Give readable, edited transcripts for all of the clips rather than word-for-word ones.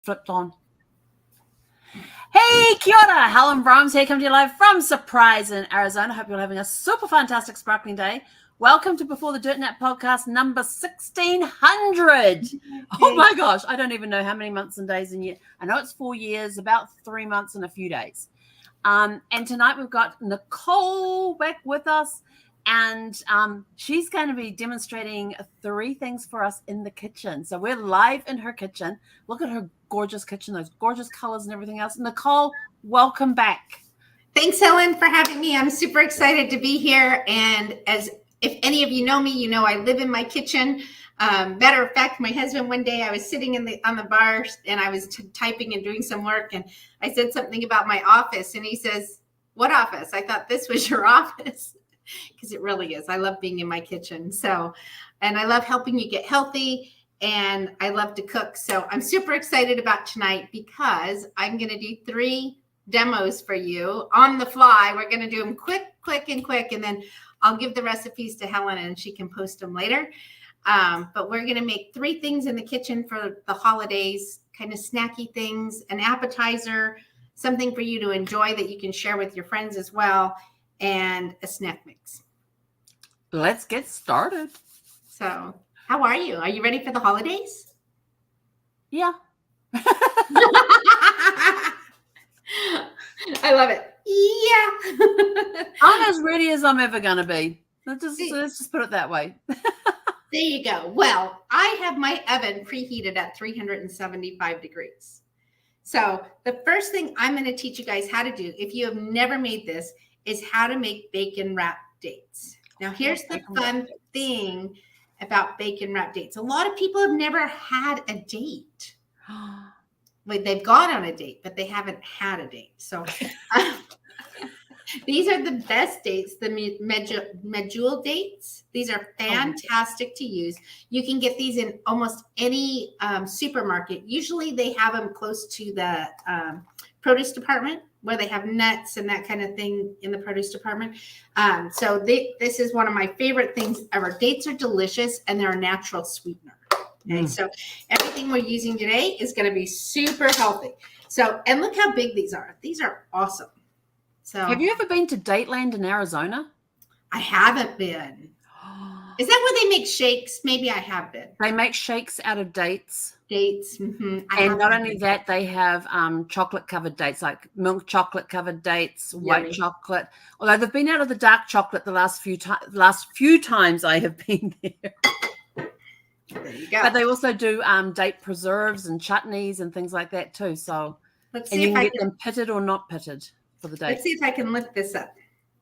flipped on. Hey, kia ora. Helen Brahms here, coming to you live from Surprise in Arizona. Hope you're having a super fantastic, sparkling day. Welcome to Before the Dirt Nap podcast number 1600. Oh my gosh, I don't even know how many months and days in year. I know it's 4 years, about 3 months and a few days. And tonight we've got Nicole back with us, and she's going to be demonstrating 3 things for us in the kitchen. So we're live in her kitchen. Look at her gorgeous kitchen, those gorgeous colors and everything else. Nicole, welcome back. Thanks, Helen, for having me. I'm super excited to be here. And if any of you know me, you know I live in my kitchen. Matter of fact, my husband, one day I was sitting on the bar and I was typing and doing some work, and I said something about my office, and he says, "What office?" I thought this was your office, because it really is. I love being in my kitchen. And I love helping you get healthy, and I love to cook. So I'm super excited about tonight because I'm going to do 3 demos for you on the fly. We're going to do them quick, and then I'll give the recipes to Helen and she can post them later. But we're going to make 3 things in the kitchen for the holidays, kind of snacky things, an appetizer, something for you to enjoy that you can share with your friends as well, and a snack mix. Let's get started. So, how are you? Are you ready for the holidays? Yeah. I love it. Yeah. I'm as ready as I'm ever going to be. Let's just put it that way. There you go. Well, I have my oven preheated at 375 degrees. So the first thing I'm going to teach you guys how to do, if you have never made this, is how to make bacon wrap dates. Now, here's the fun thing about bacon wrap dates. A lot of people have never had a date. Like, they've gone on a date, but they haven't had a date. So these are the best dates, the medjool dates. These are fantastic to use. You can get these in almost any supermarket. Usually they have them close to the produce department, where they have nuts and that kind of thing in the produce department. So this is one of my favorite things ever. Dates are delicious, and they're a natural sweetener. Okay, so everything we're using today is going to be super healthy. So, and look how big these are. These are awesome. So, have you ever been to Dateland in Arizona? I haven't been. Is that where they make shakes? Maybe I have been. They make shakes out of dates. Dates. Mm-hmm. And not only that, they have chocolate-covered dates, like milk chocolate-covered dates, white chocolate. Although they've been out of the dark chocolate the last few times I have been there. There you go. But they also do date preserves and chutneys and things like that too. So, let's see if you can get them pitted or not pitted for the date. Let's see if I can lift this up.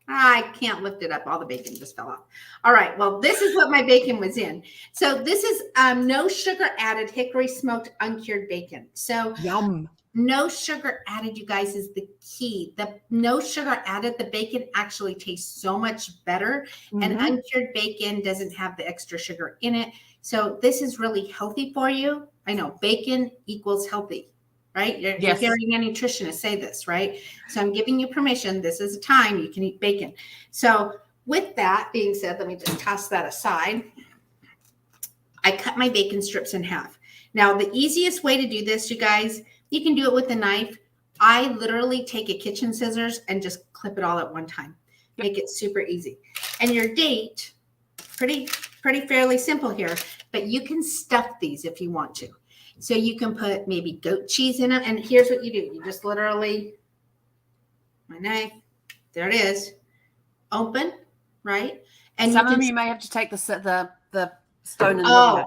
I can't lift it up. All the bacon just fell off. All right. Well, this is what my bacon was in. So this is no sugar added hickory smoked uncured bacon. So yum. No sugar added, you guys, is the key. The no sugar added, the bacon actually tastes so much better. Mm-hmm. And uncured bacon doesn't have the extra sugar in it. So this is really healthy for you. I know bacon equals healthy, right? You're hearing a nutritionist say this, right? So I'm giving you permission. This is a time you can eat bacon. So with that being said, let me just toss that aside. I cut my bacon strips in half. Now, the easiest way to do this, you guys, you can do it with a knife. I literally take a kitchen scissors and just clip it all at one time. Make it super easy. And your date, pretty fairly simple here, but you can stuff these if you want to. So you can put maybe goat cheese in them. And here's what you do. You just literally, my knife, there it is, open, right? And some of them you may have to take the stone and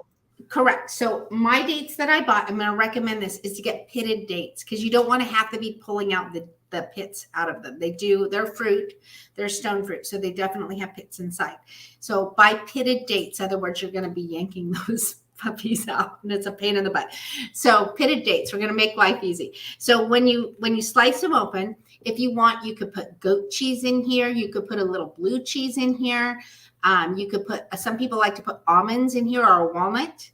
correct. So my dates that I bought, I'm going to recommend this, is to get pitted dates, because you don't want to have to be pulling out the pits out of them. They're fruit, they're stone fruit. So they definitely have pits inside. So buy pitted dates. In other words, you're going to be yanking those puppies out, and it's a pain in the butt. So pitted dates, we're going to make life easy. So when you slice them open, if you want, you could put goat cheese in here. You could put a little blue cheese in here. You could put, some people like to put almonds in here or a walnut.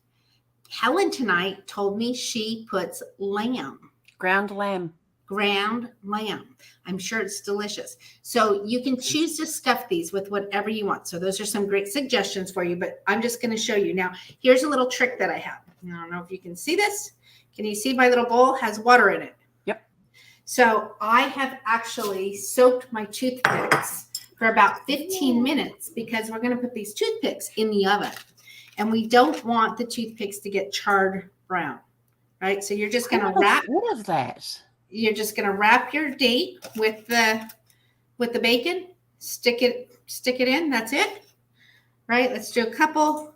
Helen tonight told me she puts lamb. Ground lamb. I'm sure it's delicious. So you can choose to stuff these with whatever you want. So those are some great suggestions for you, but I'm just going to show you. Now, here's a little trick that I have. I don't know if you can see this. Can you see my little bowl has water in it? Yep. So I have actually soaked my toothpicks for about 15 minutes because we're going to put these toothpicks in the oven. And we don't want the toothpicks to get charred brown, right? So you're just going to wrap. What is that? You're just going to wrap your date with the bacon, stick it in. That's it, right? Let's do a couple.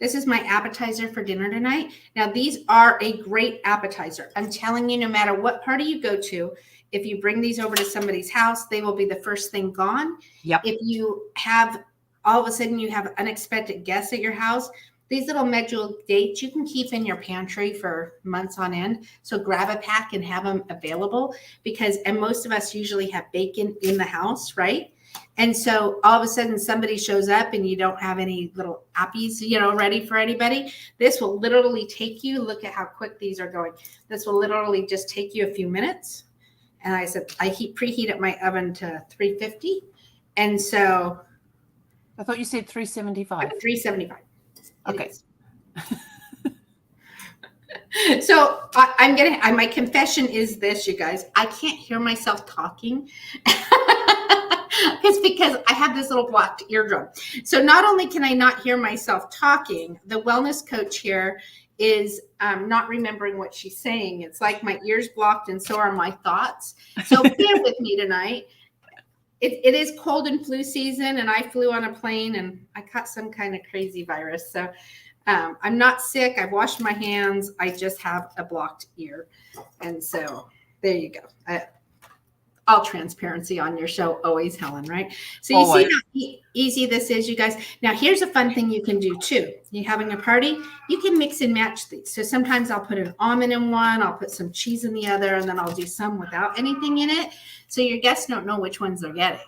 This is my appetizer for dinner tonight. Now, these are a great appetizer. I'm telling you, no matter what party you go to, if you bring these over to somebody's house, they will be the first thing gone. Yep. If you have, all of a sudden you have unexpected guests at your house, these little medjool dates you can keep in your pantry for months on end. So grab a pack and have them available and most of us usually have bacon in the house, right? And so all of a sudden somebody shows up and you don't have any little appies, ready for anybody. This will literally take you, look at how quick these are going. This will literally just take you a few minutes. And I said, I preheat at my oven to 350. And so. I thought you said 375. 375. Okay. So my confession is this, you guys, I can't hear myself talking. It's because I have this little blocked eardrum. So not only can I not hear myself talking, the wellness coach here is not remembering what she's saying. It's like my ears blocked and so are my thoughts. So bear with me tonight. It is cold and flu season, and I flew on a plane and I caught some kind of crazy virus. So I'm not sick. I've washed my hands. I just have a blocked ear. And so there you go. All transparency on your show, always, Helen, right? So you see how easy this is, you guys. Now, here's a fun thing you can do too. You're having a party, you can mix and match these. So sometimes I'll put an almond in one, I'll put some cheese in the other, and then I'll do some without anything in it. So your guests don't know which ones they're getting.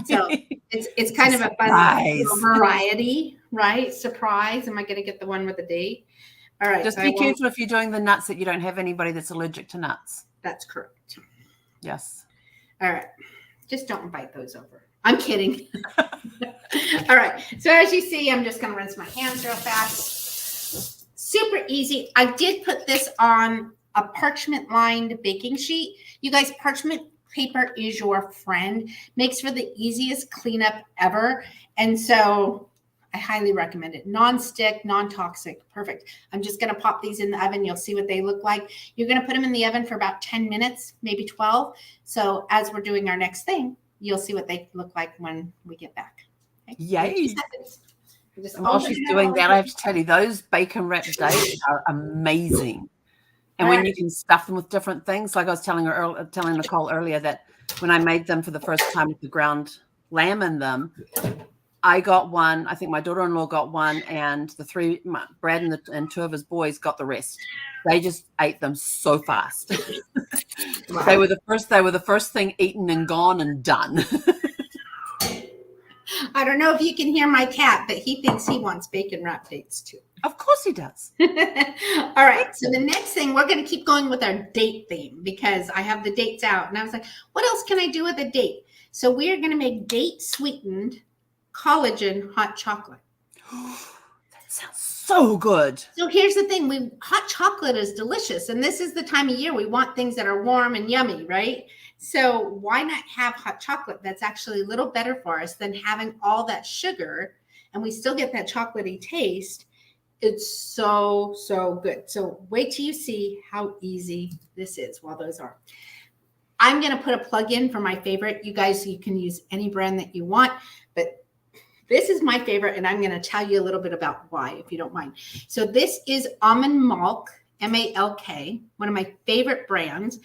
So it's kind of a fun variety, right? Surprise. Am I going to get the one with the date? All right. Just be careful if you're doing the nuts that you don't have anybody that's allergic to nuts. That's correct. Yes. All right. Just don't invite those over. I'm kidding. All right. So as you see, I'm just going to rinse my hands real fast. Super easy. I did put this on a parchment lined baking sheet. You guys, parchment paper is your friend. Makes for the easiest cleanup ever. And so I highly recommend it. Non-stick, non-toxic. Perfect. I'm just going to pop these in the oven. You'll see what they look like. You're going to put them in the oven for about 10 minutes, maybe 12. So as we're doing our next thing, you'll see what they look like when we get back. Okay? Yay. And while she's doing that, I have to tell you, those bacon wrapped dates are amazing. And when you can stuff them with different things, like I was telling Nicole earlier, that when I made them for the first time with the ground lamb in them, I got one. I think my daughter-in-law got one, and Brad and two of his boys got the rest. They just ate them so fast. Wow. They were the first thing eaten and gone and done. I don't know if you can hear my cat, but he thinks he wants bacon wrap dates too. Of course he does. All right. So the next thing, we're going to keep going with our date theme because I have the dates out. And I was like, what else can I do with a date? So we are going to make date sweetened collagen hot chocolate. That sounds so good. So here's the thing. Hot chocolate is delicious. And this is the time of year we want things that are warm and yummy, right? So why not have hot chocolate that's actually a little better for us than having all that sugar, and we still get that chocolatey taste. It's so, so good. So wait till you see how easy this is while those are. I'm going to put a plug in for my favorite. You guys, you can use any brand that you want, but this is my favorite, and I'm going to tell you a little bit about why, if you don't mind. So this is Almond Milk, M-A-L-K, one of my favorite brands.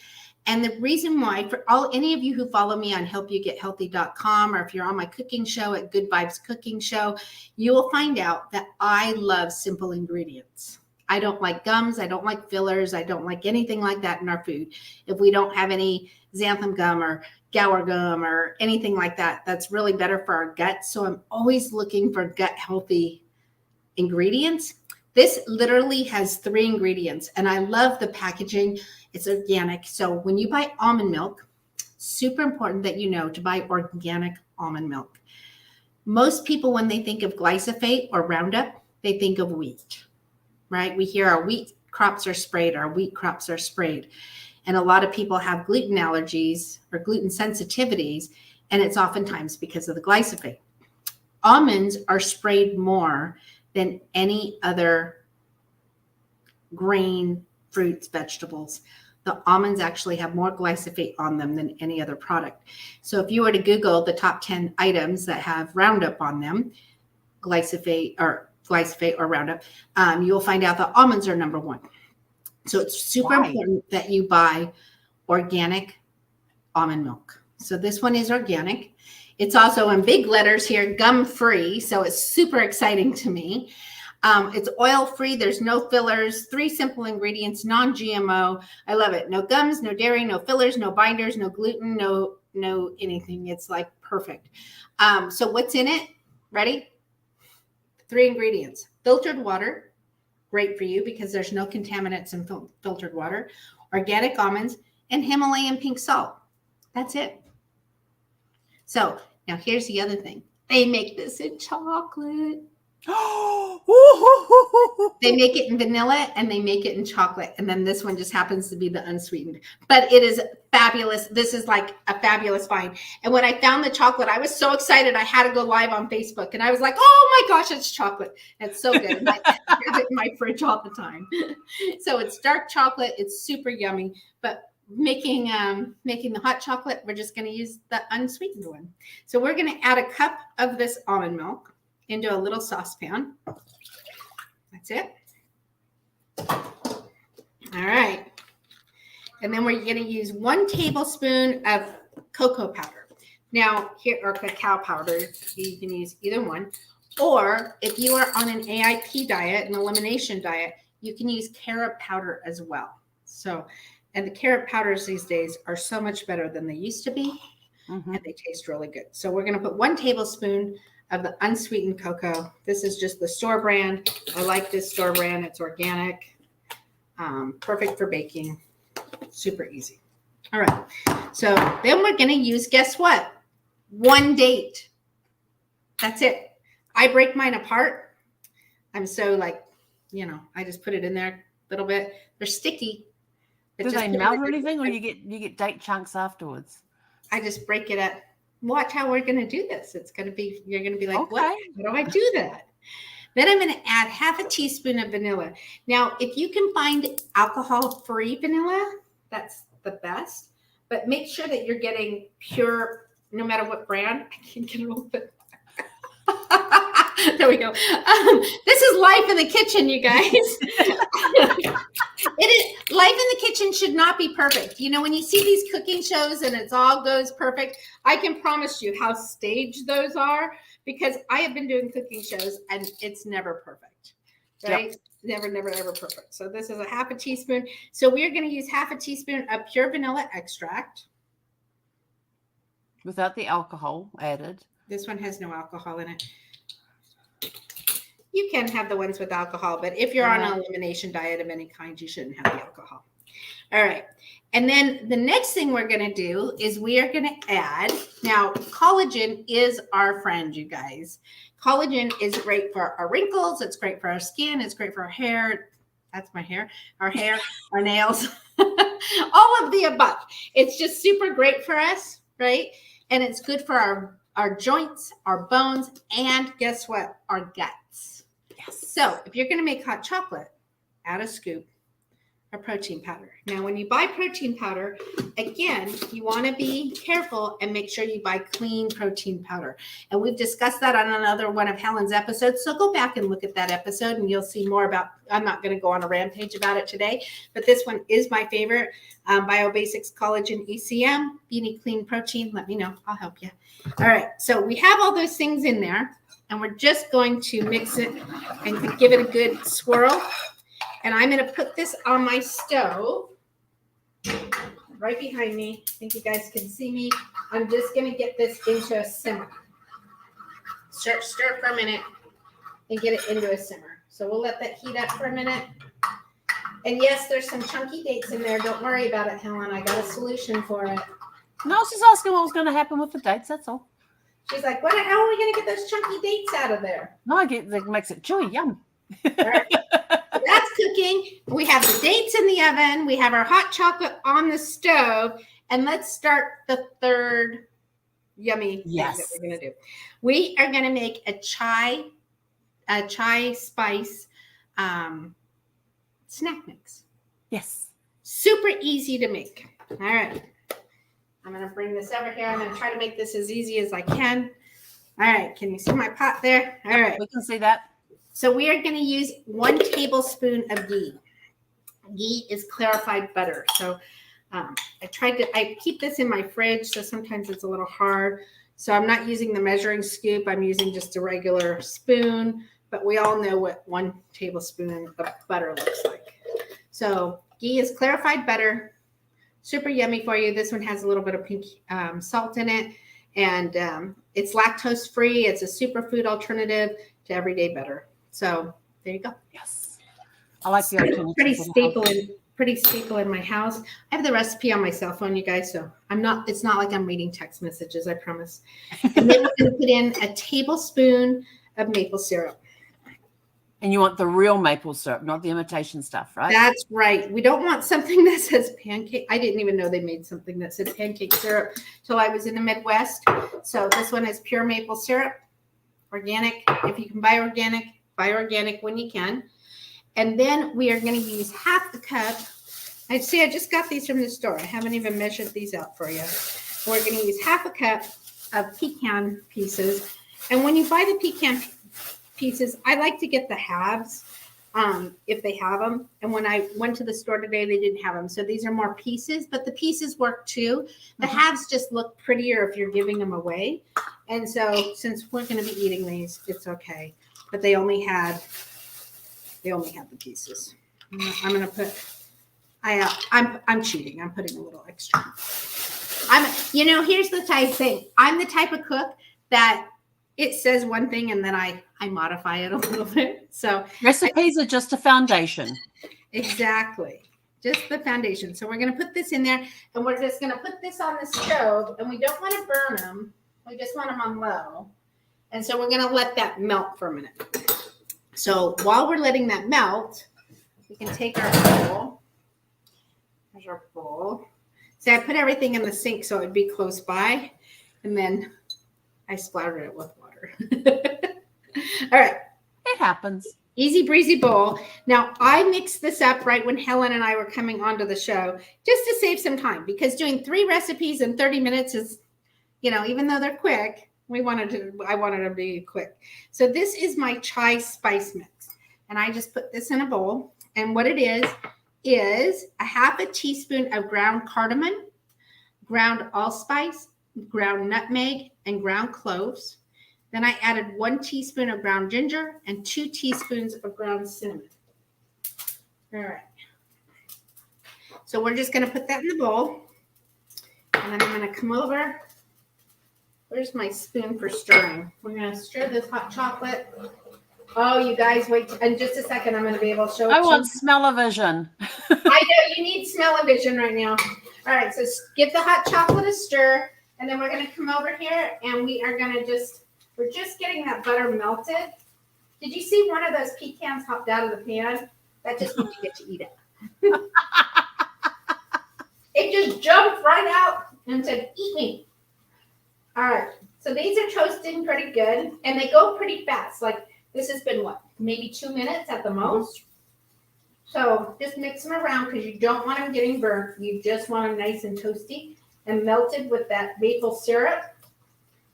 And the reason why, for any of you who follow me on helpyougethealthy.com, or if you're on my cooking show at Good Vibes Cooking Show, you will find out that I love simple ingredients. I don't like gums. I don't like fillers. I don't like anything like that in our food. If we don't have any xanthan gum or gour gum or anything like that, that's really better for our gut. So I'm always looking for gut healthy ingredients. This literally has 3 ingredients, and I love the packaging. It's organic. So when you buy almond milk, super important that you know to buy organic almond milk. Most people, when they think of glyphosate or Roundup, they think of wheat, right? We hear our wheat crops are sprayed, our wheat crops are sprayed. And a lot of people have gluten allergies or gluten sensitivities, and it's oftentimes because of the glyphosate. Almonds are sprayed more than any other grain, fruits, vegetables. The almonds actually have more glyphosate on them than any other product. So if you were to Google the top 10 items that have Roundup on them, glyphosate or Roundup, you'll find out that almonds are number one. So it's super important that you buy organic almond milk. So this one is organic. It's also in big letters here, gum-free. So it's super exciting to me. It's oil-free. There's no fillers, 3 simple ingredients, non-GMO. I love it. No gums, no dairy, no fillers, no binders, no gluten, no anything. It's like perfect. So what's in it? Ready? 3 ingredients. Filtered water, great for you because there's no contaminants in filtered water. Organic almonds and Himalayan pink salt. That's it. So now here's the other thing. They make this in chocolate. They make it in vanilla and they make it in chocolate. And then this one just happens to be the unsweetened. But it is fabulous. This is like a fabulous find. And when I found the chocolate, I was so excited. I had to go live on Facebook. And I was like, oh my gosh, it's chocolate. It's so good. I have it in my fridge all the time. So it's dark chocolate. It's super yummy. But making the hot chocolate, we're just going to use the unsweetened one. So we're going to add a cup of this almond milk into a little saucepan. That's it. All right. And then we're going to use 1 tablespoon of cocoa powder. Now, here, or cacao powder, you can use either one. Or if you are on an AIP diet, an elimination diet, you can use carob powder as well. So, and the carob powders these days are so much better than they used to be. And they taste really good. So we're going to put 1 tablespoon of the unsweetened cocoa. This is just the store brand. I like this store brand. It's organic, perfect for baking, super easy. All right. So then we're going to use, guess what? 1 date. That's it. I break mine apart. I'm so like, I just put it in there a little bit. They're sticky. Do they melt or anything, or you get date chunks afterwards? I just break it up. Watch how we're going to do this. You're going to be like, okay. What? How do I do that? Then I'm going to add 1/2 teaspoon of vanilla. Now, if you can find alcohol-free vanilla, that's the best. But make sure that you're getting pure, no matter what brand. I can't get it open. There we go. This is life in the kitchen, you guys. Life in the kitchen should not be perfect. When you see these cooking shows and it all goes perfect, I can promise you how staged those are, because I have been doing cooking shows and it's never perfect, right? Yep. Never, ever perfect. So this is a 1/2 teaspoon. So we're going to use 1/2 teaspoon of pure vanilla extract. Without the alcohol added. This one has no alcohol in it. You can have the ones with alcohol, but if you're on an elimination diet of any kind, you shouldn't have the alcohol. All right. And then the next thing we're going to do is we are going to add, now collagen is our friend, you guys. Collagen is great for our wrinkles. It's great for our skin. It's great for our hair. That's my hair. Our hair, our nails, all of the above. It's just super great for us, right? And it's good for our joints, our bones, and guess what? Our guts. Yes. So if you're going to make hot chocolate, add a scoop of protein powder. Now, when you buy protein powder, again, you want to be careful and make sure you buy clean protein powder. And we've discussed that on another one of Helen's episodes. So go back and look at that episode and you'll see more about, I'm not going to go on a rampage about it today, but this one is my favorite. BioBasics Collagen ECM, Beanie Clean Protein. Let me know. I'll help you. All right. So we have all those things in there and we're just going to mix it and give it a good swirl. And I'm going to put this on my stove right behind me. I think you guys can see me. I'm just going to get this into a simmer. Stir for a minute and get it into a simmer. So we'll let that heat up for a minute. And yes, there's some chunky dates in there. Don't worry about it, Helen. I got a solution for it. No, I was just asking what was going to happen with the dates. That's all. She's like, how are we going to get those chunky dates out of there? No, it makes it chewy. Yum. All right. That's cooking. We have the dates in the oven. We have our hot chocolate on the stove. And let's start the third yummy thing that we're going to do. We are going to make a chai spice snack mix. Yes. Super easy to make. All right. I'm going to bring this over here. I'm going to try to make this as easy as I can. All right. Can you see my pot there? All right. We can see that. So we are going to use 1 tablespoon of ghee. Ghee is clarified butter. So I keep this in my fridge, so sometimes it's a little hard. So I'm not using the measuring scoop. I'm using just a regular spoon, but we all know what 1 tablespoon of butter looks like. So ghee is clarified butter, super yummy for you. This one has a little bit of pink salt in it, and it's lactose free. It's a superfood alternative to everyday butter. So there you go. Yes. I like the alternative. Pretty staple in my house. I have the recipe on my cell phone, you guys, so it's not like I'm reading text messages, I promise. And then we're going to put in a tablespoon of maple syrup. And you want the real maple syrup, not the imitation stuff, right? That's right. We don't want something that says pancake. I didn't even know they made something that said pancake syrup till I was in the Midwest. So this one is pure maple syrup, organic. If you can buy organic when you can. And then we are going to use half the cup. I just got these from the store. I haven't even measured these out for you. We're going to use half a cup of pecan pieces. And when you buy the pecan pieces, I like to get the halves if they have them. And when I went to the store today, they didn't have them. So these are more pieces, but the pieces work too. The halves just look prettier if you're giving them away. And so since we're going to be eating these, it's okay. But they only had the pieces. I'm going to put, I'm cheating. I'm putting a little extra. Here's the type thing. I'm the type of cook that it says one thing and then I modify it a little bit. So recipes are just a foundation. Exactly. Just the foundation. So we're going to put this in there and we're just going to put this on the stove, and we don't want to burn them. We just want them on low. And so we're going to let that melt for a minute. So while we're letting that melt, we can take our bowl. There's our bowl. See, I put everything in the sink so it would be close by, and then I splattered it with water. All right. It happens. Easy breezy bowl. Now, I mixed this up right when Helen and I were coming onto the show just to save some time, because doing 3 recipes in 30 minutes is, even though they're quick, I wanted to be quick. So this is my chai spice mix. And I just put this in a bowl. And what it is a half a teaspoon of ground cardamom, ground allspice, ground nutmeg, and ground cloves. Then I added 1 teaspoon of ground ginger and 2 teaspoons of ground cinnamon. All right. So we're just going to put that in the bowl. And then I'm going to come over. Where's my spoon for stirring? We're going to stir this hot chocolate. Oh, you guys, wait. In just a second, I'm going to be able to show it. I want smell-o-vision. I know you need smell-o-vision right now. All right, so give the hot chocolate a stir. And then we're going to come over here and we are going to we're just getting that butter melted. Did you see one of those pecans hopped out of the pan? That just means you get to eat it. It just jumped right out and said, eat me. All right, so these are toasting pretty good, and they go pretty fast. Like this has been maybe 2 minutes at the most. So just mix them around because you don't want them getting burnt. You just want them nice and toasty and melted with that maple syrup.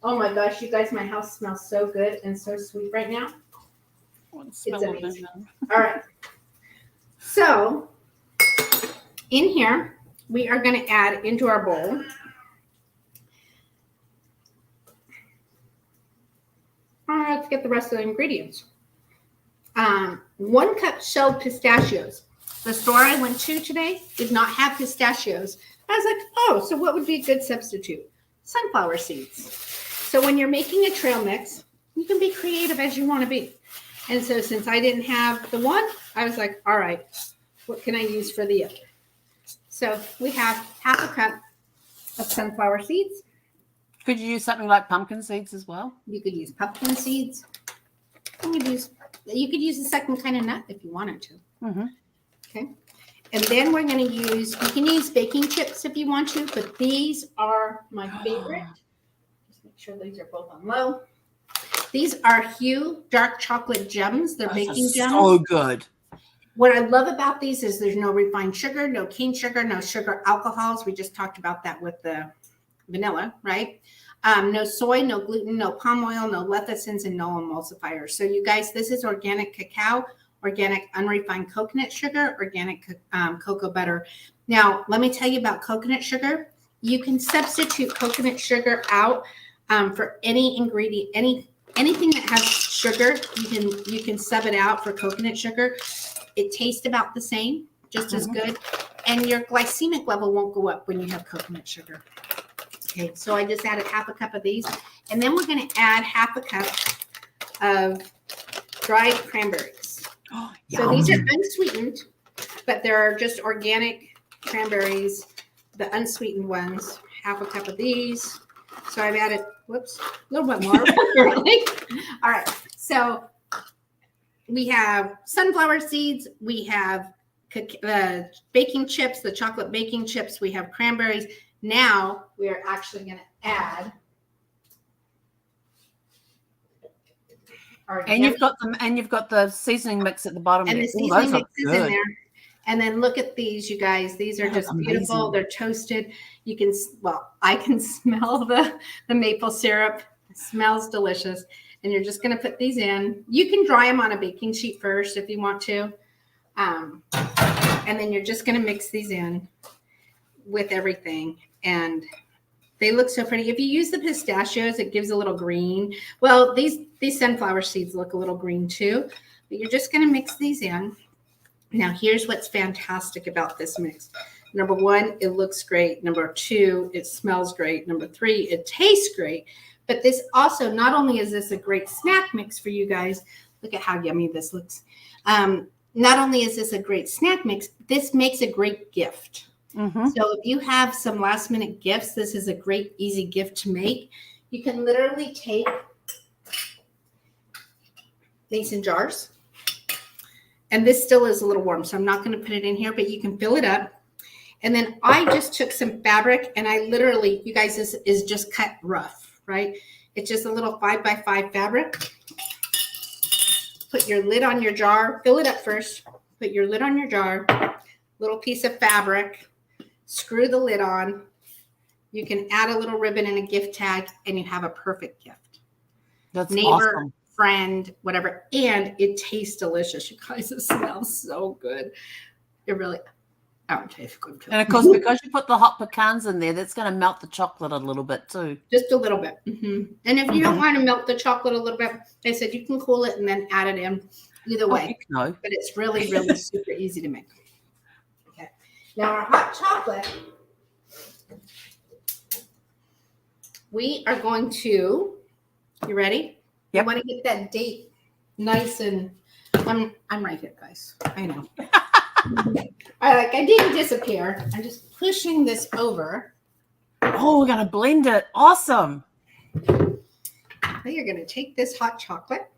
Oh my gosh, you guys, my house smells so good and so sweet right now. It's amazing. All right. So in here, we are going to add into our bowl let's get the rest of the ingredients. 1 cup shelled pistachios. The store I went to today did not have pistachios. I was like, oh, so what would be a good substitute? Sunflower seeds. So when you're making a trail mix, you can be creative as you want to be. And so since I didn't have the one, I was like, all right, what can I use for the other? So we have half a cup of sunflower seeds. Could you use something like pumpkin seeds as well? You could use pumpkin seeds. You could use a second kind of nut if you wanted to. Mm-hmm. Okay. And then we're going to use, you can use baking chips if you want to, but these are my favorite. Just make sure these are both on low. These are Hue dark chocolate gems. They're baking gems. So good. What I love about these is there's no refined sugar, no cane sugar, no sugar alcohols. We just talked about that with the vanilla, right? No soy, no gluten, no palm oil, no lecithins, and no emulsifiers. So you guys, this is organic cacao, organic unrefined coconut sugar, organic cocoa butter. Now, let me tell you about coconut sugar. You can substitute coconut sugar out for any ingredient, anything that has sugar. You can sub it out for coconut sugar. It tastes about the same, just as good, and your glycemic level won't go up when you have coconut sugar. Okay, so I just added half a cup of these, and then we're going to add half a cup of dried cranberries. Oh, so these are unsweetened, but they're just organic cranberries, the unsweetened ones. Half a cup of these. So I've added, whoops, a little bit more. All right, so we have sunflower seeds. We have baking chips, the chocolate baking chips. We have cranberries. Now we are actually going to add our and you've got the seasoning mix at the bottom. And the seasoning mix is in there. And then look at these, you guys. These are just beautiful. They're toasted. You can, well, I can smell the maple syrup. It smells delicious. And you're just going to put these in. You can dry them on a baking sheet first if you want to. And then you're just going to mix these in with everything. And they look so pretty. If you use the pistachios, it gives a little green. Well, these sunflower seeds look a little green too. But you're just going to mix these in. Now, here's what's fantastic about this mix. Number one, it looks great. Number two, it smells great. Number three, it tastes great. But this also, not only is this a great snack mix for you guys, look at how yummy this looks. Not only is this a great snack mix, this makes a great gift. So if you have some last minute gifts, this is a great, easy gift to make. You can literally take mason jars. And this still is a little warm, so I'm not going to put it in here, but you can fill it up. And then I just took some fabric, and I literally, you guys, this is just cut rough, right? It's just a little 5x5 fabric. Put your lid on your jar. Fill it up first. Put your lid on your jar. Little piece of fabric. Screw the lid on. You can add a little ribbon and a gift tag, and you have a perfect gift. That's neighbor, awesome. Friend, whatever. And it tastes delicious, you guys. It smells so good. It really, tastes good too. And of course, because you put the hot pecans in there, that's going to melt the chocolate a little bit too. Just a little bit. And if you don't want to melt the chocolate a little bit, they said you can cool it and then add it in. Either way. No. But it's really, really super easy to make. Okay. Now our hot chocolate, we are going to, you ready? Yep. You want to get that date nice and I'm right here, guys. I know. I didn't disappear. I'm just pushing this over. Oh, we're gonna blend it. Awesome. Now you're gonna take this hot chocolate,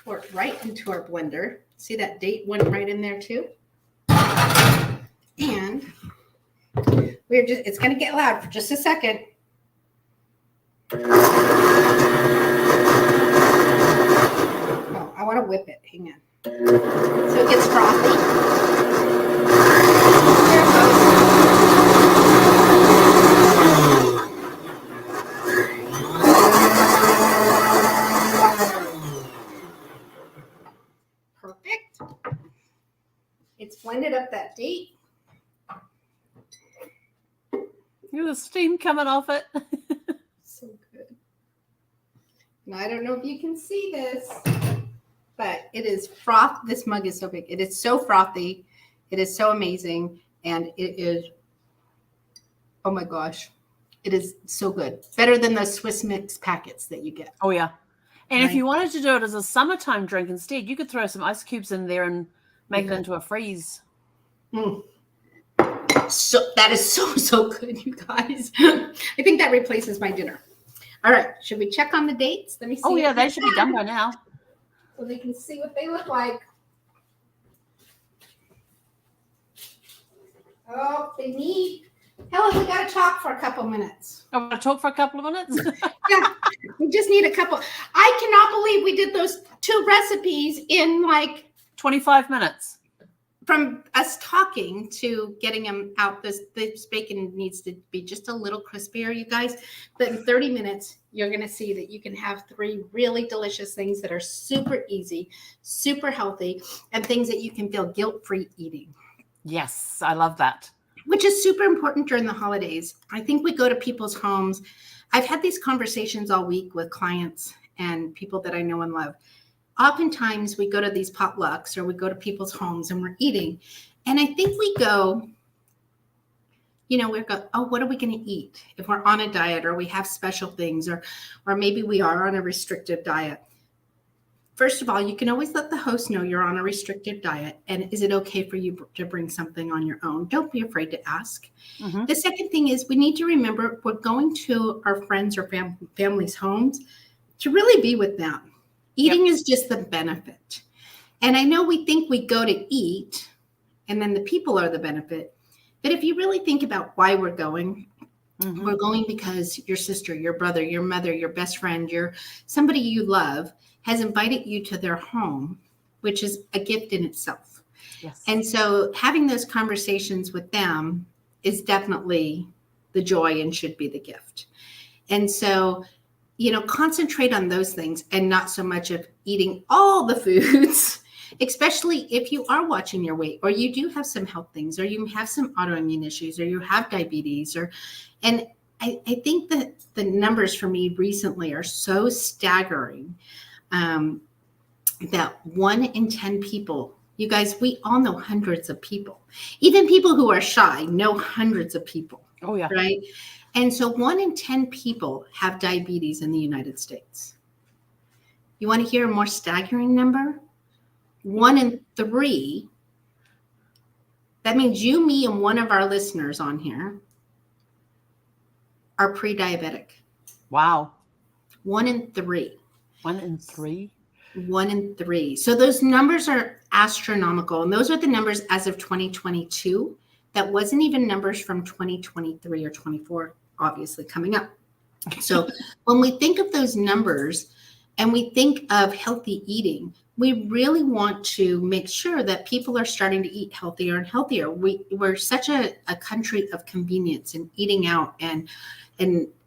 pour it right into our blender. See that date went right in there too. And it's gonna get loud for just a second. I want to whip it. Hang on. So it gets frothy. Perfect. It's blended up that date. Hear the steam coming off it. So good. Now, I don't know if you can see this, but it is froth. This mug is so big. It is so frothy. It is so amazing. And it is, oh my gosh, it is so good. Better than those Swiss mix packets that you get. Oh, yeah. And if you wanted to do it as a summertime drink instead, you could throw some ice cubes in there and make it into a freeze. So that is so good, you guys. I think that replaces my dinner. All right. Should we check on the dates? Let me see. Oh, yeah, they should be done by now. So they can see what they look like. Oh, they need. Helen, we got to talk for a couple minutes. I want to talk for a couple of minutes. Yeah, we just need a couple. I cannot believe we did those 2 recipes in like 25 minutes. From us talking to getting them out. This bacon needs to be just a little crispier, you guys. But in 30 minutes, you're going to see that you can have 3 really delicious things that are super easy, super healthy, and things that you can feel guilt-free eating. Yes, I love that. Which is super important during the holidays. I think we go to people's homes. I've had these conversations all week with clients and people that I know and love. Oftentimes we go to these potlucks or we go to people's homes and we're eating. And I think we go, oh, what are we going to eat if we're on a diet or we have special things or maybe we are on a restrictive diet. First of all, you can always let the host know you're on a restrictive diet. And is it okay for you to bring something on your own? Don't be afraid to ask. Mm-hmm. The second thing is we need to remember we're going to our friends or families' homes to really be with them. Eating is just the benefit. And I know we think we go to eat and then the people are the benefit. But if you really think about why we're going, mm-hmm. we're going because your sister, your brother, your mother, your best friend, somebody you love has invited you to their home, which is a gift in itself. Yes. And so having those conversations with them is definitely the joy and should be the gift. And so concentrate on those things and not so much of eating all the foods, especially if you are watching your weight or you do have some health things or you have some autoimmune issues or you have diabetes and I think that the numbers for me recently are so staggering that 1 in 10 people, you guys, we all know hundreds of people, even people who are shy know hundreds of people. Oh yeah. Right. And so 1 in 10 people have diabetes in the United States. You want to hear a more staggering number? 1 in 3. That means you, me, and one of our listeners on here are pre-diabetic. Wow. 1 in 3. 1 in 3? 1 in 3. So those numbers are astronomical. And those are the numbers as of 2022. That wasn't even numbers from 2023 or 24. Obviously coming up. So when we think of those numbers and we think of healthy eating, we really want to make sure that people are starting to eat healthier and healthier. We're such a country of convenience and eating out and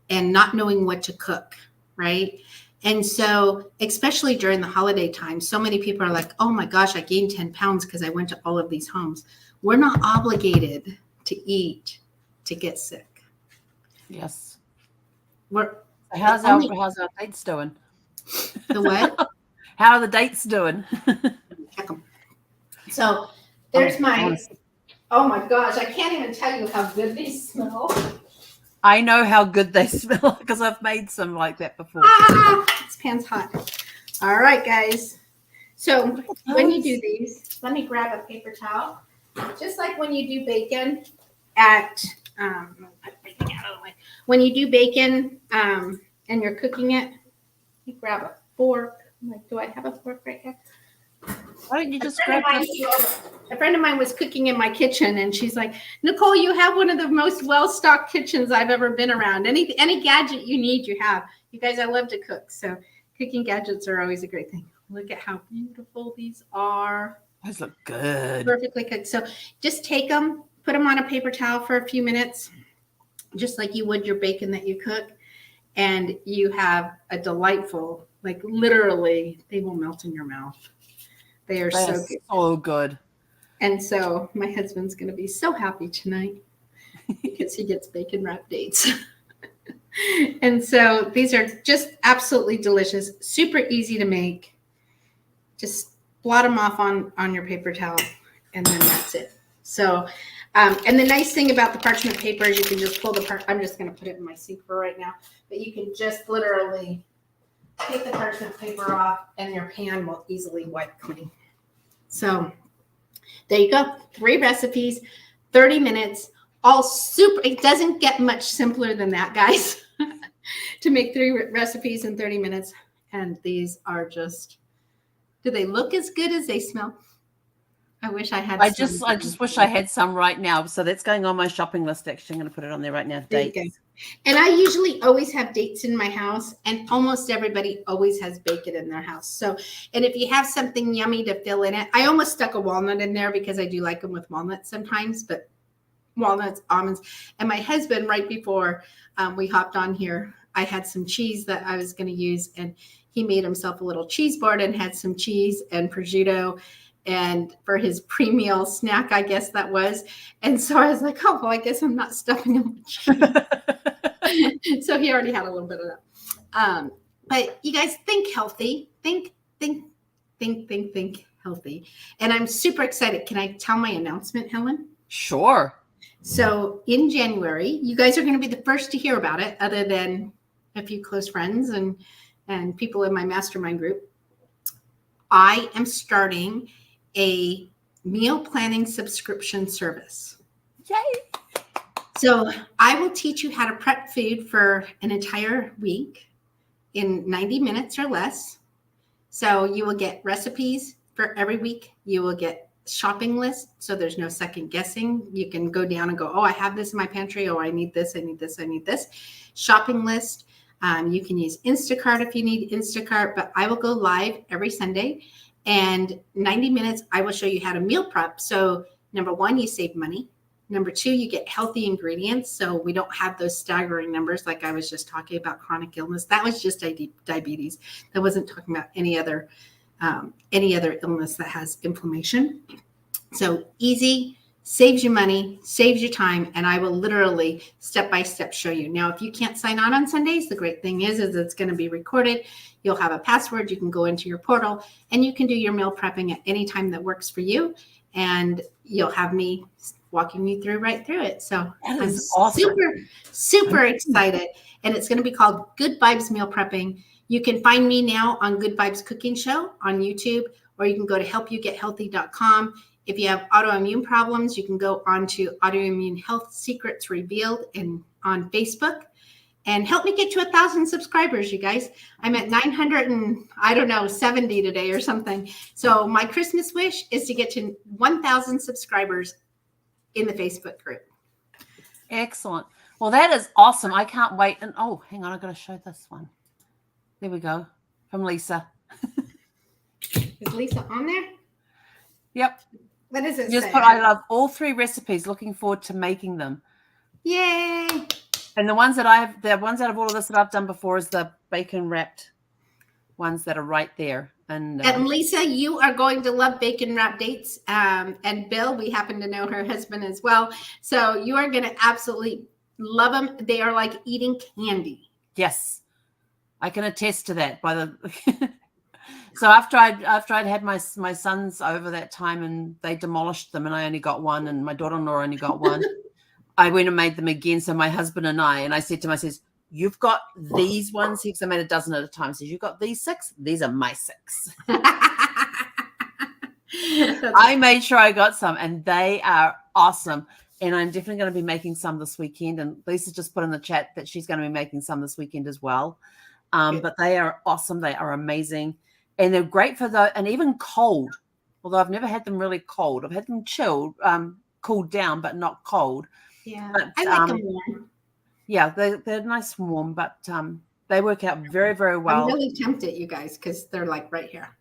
not knowing what to cook, right? And so especially during the holiday time, so many people are like, oh my gosh, I gained 10 pounds because I went to all of these homes. We're not obligated to eat to get sick. Yes. How's our dates doing? The what? How are the dates doing? Check them. So there's oh my gosh, I can't even tell you how good these smell. I know how good they smell because I've made some like that before. This pan's hot. All right, guys. So when you do these, let me grab a paper towel. Just like when you do bacon at when you do bacon and you're cooking it, you grab a fork. I'm like, do I have a fork right here? Why don't you just grab a friend of mine was cooking in my kitchen and she's like, Nicole, you have one of the most well-stocked kitchens I've ever been around. Any gadget you need, you have. You guys, I love to cook. So cooking gadgets are always a great thing. Look at how beautiful these are. Those look good. Perfectly cooked. So just take them, put them on a paper towel for a few minutes, just like you would your bacon that you cook. And you have a delightful, like literally, they will melt in your mouth. They are so good. So good. And so my husband's going to be so happy tonight because he gets bacon wrapped dates. And so these are just absolutely delicious, super easy to make. Just blot them off on your paper towel, and then that's it. So, and the nice thing about the parchment paper is you can just pull I'm just going to put it in my sink for right now, but you can just literally take the parchment paper off and your pan will easily wipe clean. So there you go. 3 recipes, 30 minutes, all super. It doesn't get much simpler than that, guys, to make 3 recipes in 30 minutes. And these are just, do they look as good as they smell? I wish I had I some. just wish I had some right now. So that's going on my shopping list. Actually, I'm going to put it on there right now. Dates. And I usually always have dates in my house, and almost everybody always has bacon in their house. So, and if you have something yummy to fill in it, I almost stuck a walnut in there because I do like them with walnuts sometimes, but walnuts, almonds. And my husband, right before we hopped on here, I had some cheese that I was going to use, and he made himself a little cheese board and had some cheese and prosciutto, and for his pre-meal snack, I guess that was. And so I was like, oh, well, I guess I'm not stuffing him with cheese. So he already had a little bit of that. But you guys, think healthy. Think healthy. And I'm super excited. Can I tell my announcement, Helen? Sure. So in January, you guys are going to be the first to hear about it, other than a few close friends and people in my mastermind group. I am starting a meal planning subscription service. Yay! So I will teach you how to prep food for an entire week in 90 minutes or less. So you will get recipes for every week. You will get shopping list, so there's no second guessing. You can go down and go, oh, I have this in my pantry. Oh, I need this. I need this. I need this. Shopping list. You can use Instacart if you need Instacart, but I will go live every Sunday. And 90 minutes, I will show you how to meal prep. So number one, you save money. Number two, you get healthy ingredients. So we don't have those staggering numbers like I was just talking about chronic illness. That was just diabetes. That wasn't talking about any other illness that has inflammation. So easy, saves you money, saves you time, and I will literally step-by-step show you. Now, if you can't sign on Sundays, the great thing is it's going to be recorded. You'll have a password. You can go into your portal, and you can do your meal prepping at any time that works for you, and you'll have me walking you right through it. So I'm awesome. super excited, and it's going to be called Good Vibes Meal Prepping. You can find me now on Good Vibes Cooking Show on YouTube, or you can go to helpyougethealthy.com. If you have autoimmune problems, you can go on to Autoimmune Health Secrets Revealed on Facebook. And help me get to 1,000 subscribers, you guys. I'm at 970 today or something. So my Christmas wish is to get to 1,000 subscribers in the Facebook group. Excellent. Well, that is awesome. I can't wait. And oh, hang on, I've got to show this one. There we go. From Lisa. Is Lisa on there? Yep. What does it Just say? put, I love all 3 recipes. Looking forward to making them. Yay. And the ones out of all of this that I've done before is the bacon wrapped ones that are right there. And Lisa, you are going to love bacon wrapped dates. And Bill, we happen to know her husband as well. So you are going to absolutely love them. They are like eating candy. Yes. I can attest to that by the So after I'd had my sons over that time and they demolished them and I only got one and my daughter-in-law only got one, I went and made them again. So my husband and I said to him, I says, you've got these ones here, because I made a dozen at a time. Says, you've got these 6? These are my 6. I made sure I got some and they are awesome. And I'm definitely going to be making some this weekend. And Lisa just put in the chat that she's going to be making some this weekend as well. But they are awesome. They are amazing. And they're great for and even cold, although I've never had them really cold. I've had them chilled, cooled down, but not cold. Yeah, but, I like them warm. Yeah, they're nice and warm, but they work out very, very well. I'm really tempted, you guys, because they're like right here.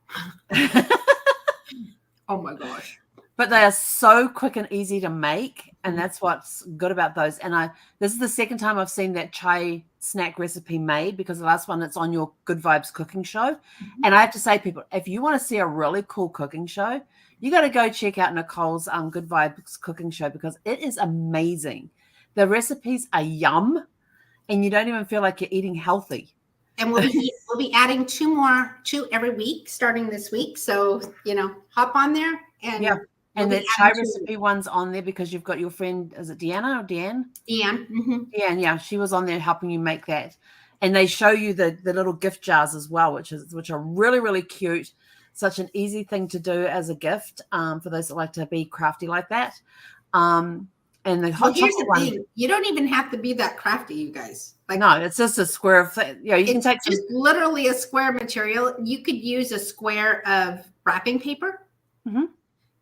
Oh my gosh. But they are so quick and easy to make, and that's what's good about those. And this is the second time I've seen that chai snack recipe made, because the last one it's on your Good Vibes cooking show. Mm-hmm. And I have to say, people, if you want to see a really cool cooking show, you got to go check out Nicole's Good Vibes cooking show, because it is amazing. The recipes are yum, and you don't even feel like you're eating healthy. And we'll be adding 2 every week starting this week. So, hop on there and yeah. And the chai recipe one's on there because you've got your friend, is it Deanna or Deanne? Deanne. Mm-hmm. Deanne, yeah. She was on there helping you make that. And they show you the little gift jars as well, which are really, really cute. Such an easy thing to do as a gift for those that like to be crafty like that. And the hot chocolate one. Thing. You don't even have to be that crafty, you guys. No, it's just a square of, you can take just literally a square material. You could use a square of wrapping paper. Mm-hmm.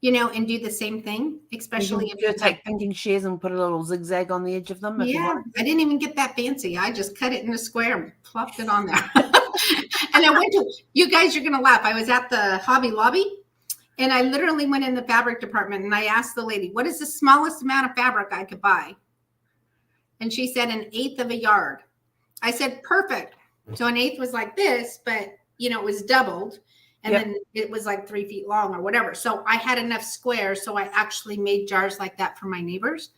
and do the same thing, especially if you take pinking shears and put a little zigzag on the edge of them. Yeah, I didn't even get that fancy. I just cut it in a square and plopped it on there. And I went to, you guys are going to laugh. I was at the Hobby Lobby and I literally went in the fabric department and I asked the lady, what is the smallest amount of fabric I could buy? And she said 1/8 of a yard. I said, perfect. So 1/8 was like this, but it was doubled. And then it was like 3 feet long or whatever. So I had enough squares. So I actually made jars like that for my neighbors.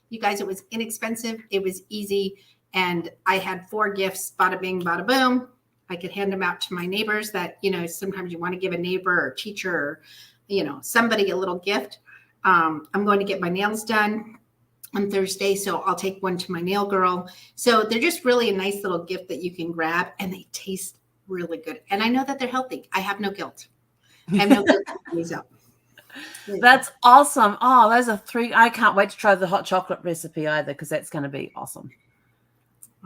You guys, it was inexpensive. It was easy. And I had 4 gifts, bada bing, bada boom. I could hand them out to my neighbors that, sometimes you want to give a neighbor or teacher or, somebody a little gift. I'm going to get my nails done on Thursday. So I'll take one to my nail girl. So they're just really a nice little gift that you can grab and they taste really good. And I know that they're healthy. I have no guilt. I have no guilt to these up. That's awesome. Oh, those are 3. I can't wait to try the hot chocolate recipe either because that's going to be awesome.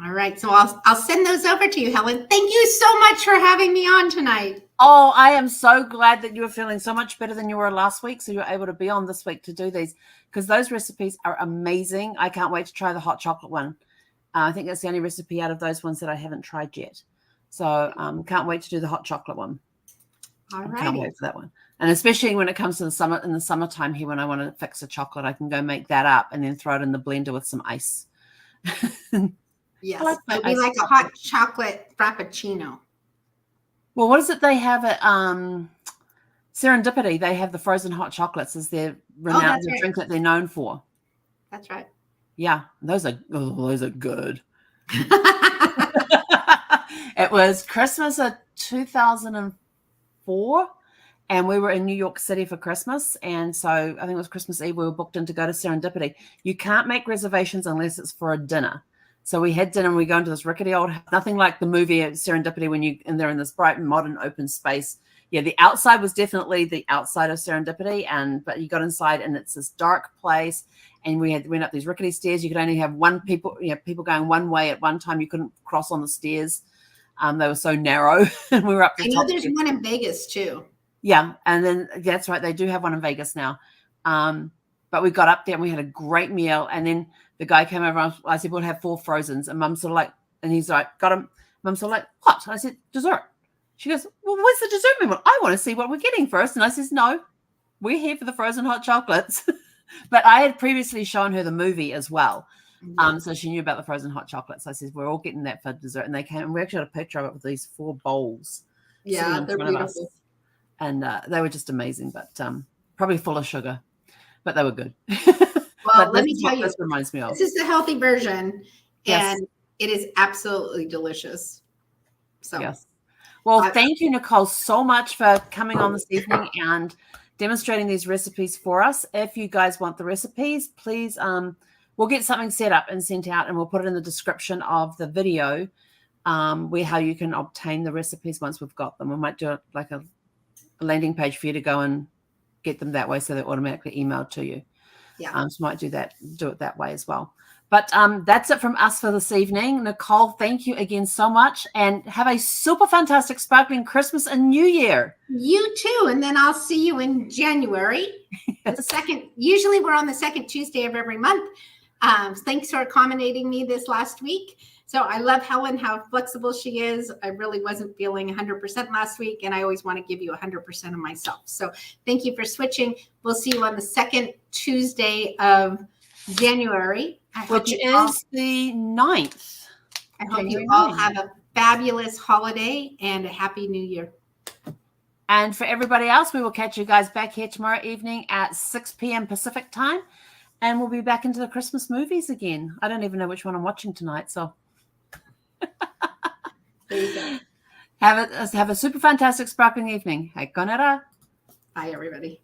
All right. So I'll send those over to you, Helen. Thank you so much for having me on tonight. Oh, I am so glad that you were feeling so much better than you were last week. So you're able to be on this week to do these because those recipes are amazing. I can't wait to try the hot chocolate one. I think that's the only recipe out of those ones that I haven't tried yet. So can't wait to do the hot chocolate one. All right. Can't wait for that one. And especially when it comes to the summertime here, when I want to fix a chocolate, I can go make that up and then throw it in the blender with some ice. Yes. It'd be like a hot chocolate frappuccino. Well, what is it they have at Serendipity? They have the frozen hot chocolates as their renowned drink that they're known for. That's right. Yeah, those are good. It was Christmas of 2004, and we were in New York City for Christmas. And so I think it was Christmas Eve. We were booked in to go to Serendipity. You can't make reservations unless it's for a dinner. So we had dinner and we go into this rickety old, nothing like the movie Serendipity when they're in this bright and modern open space. Yeah, the outside was definitely the outside of Serendipity, but you got inside and it's this dark place. And we went up these rickety stairs. You could only have people going one way at one time. You couldn't cross on the stairs. They were so narrow. And we were up the top. I know there's one in Vegas too. Yeah, and then that's right. They do have one in Vegas now. But we got up there and we had a great meal. And then the guy came over and I said, we'll have 4 frozens. And Mum's sort of like, and he's like, got him. Mum's sort of like, what? And I said, dessert. She goes, well, where's the dessert menu? I want to see what we're getting first. And I says, no, we're here for the frozen hot chocolates. But I had previously shown her the movie as well. So she knew about the frozen hot chocolates. So I said, we're all getting that for dessert. And they came and we actually had a picture of it with these 4 bowls. Yeah, they're beautiful. And they were just amazing, but probably full of sugar. But they were good. Well, let me tell you, this reminds me of. This is the healthy version, and it is absolutely delicious. So, yes. Well, thank you, Nicole, so much for coming on this evening and demonstrating these recipes for us. If you guys want the recipes, please, we'll get something set up and sent out, and we'll put it in the description of the video where how you can obtain the recipes once we've got them. We might do it like a landing page for you to go and get them that way so they're automatically emailed to you. Yeah. So might do it that way as well. But that's it from us for this evening. Nicole, thank you again so much. And have a super fantastic, sparkling Christmas and New Year. You too. And then I'll see you in January. Usually we're on the second Tuesday of every month. Thanks for accommodating me this last week. So I love Helen, how flexible she is. I really wasn't feeling 100% last week, and I always want to give you 100% of myself. So thank you for switching. We'll see you on the second Tuesday of January. Which is the 9th. I hope you all have a fabulous holiday and a happy new year. And for everybody else, we will catch you guys back here tomorrow evening at 6 p.m. Pacific time. And we'll be back into the Christmas movies again. I don't even know which one I'm watching tonight. So there you go. Have a super fantastic, sparkling evening. Hai konera. Bye, everybody.